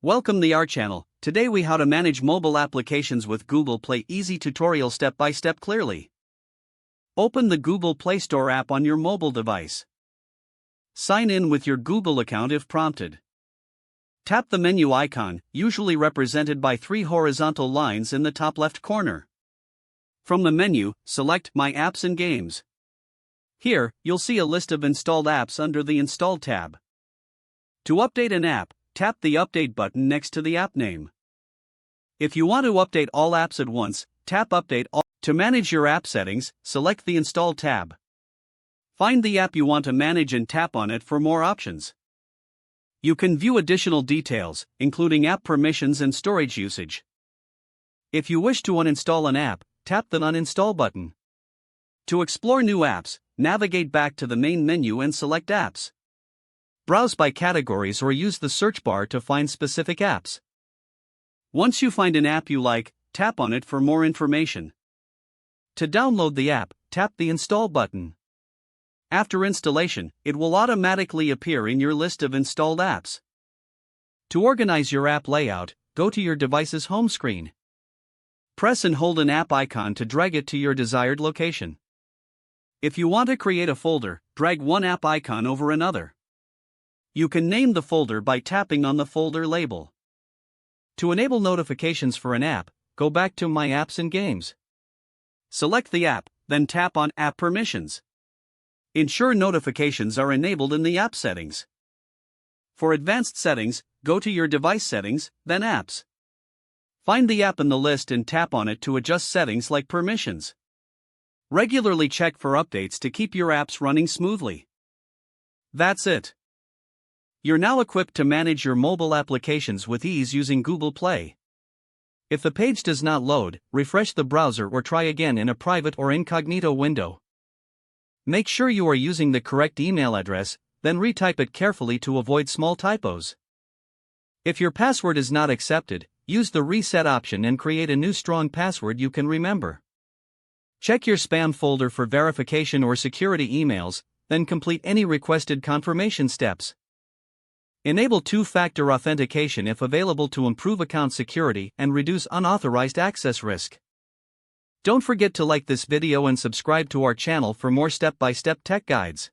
Welcome the our channel. Today we how to manage mobile applications with Google Play. Easy tutorial step by step clearly. Open the Google Play Store app on your mobile device. Sign in with your Google account if prompted. Tap the menu icon, usually represented by three horizontal lines in the top left corner. From the menu, select My Apps and Games. Here, you'll see a list of installed apps under the Install tab. To update an app, tap the Update button next to the app name. If you want to update all apps at once, tap Update All. To manage your app settings, select the Install tab. Find the app you want to manage and tap on it for more options. You can view additional details, including app permissions and storage usage. If you wish to uninstall an app, tap the Uninstall button. To explore new apps, navigate back to the main menu and select Apps. Browse by categories or use the search bar to find specific apps. Once you find an app you like, tap on it for more information. To download the app, tap the Install button. After installation, it will automatically appear in your list of installed apps. To organize your app layout, go to your device's home screen. Press and hold an app icon to drag it to your desired location. If you want to create a folder, drag one app icon over another. You can name the folder by tapping on the folder label. To enable notifications for an app, go back to My Apps and Games. Select the app, then tap on App Permissions. Ensure notifications are enabled in the app settings. For advanced settings, go to your device settings, then Apps. Find the app in the list and tap on it to adjust settings like permissions. Regularly check for updates to keep your apps running smoothly. That's it. You're now equipped to manage your mobile applications with ease using Google Play. If the page does not load, refresh the browser or try again in a private or incognito window. Make sure you are using the correct email address, then retype it carefully to avoid small typos. If your password is not accepted, use the reset option and create a new strong password you can remember. Check your spam folder for verification or security emails, then complete any requested confirmation steps. Enable two-factor authentication if available to improve account security and reduce unauthorized access risk. Don't forget to like this video and subscribe to our channel for more step-by-step tech guides.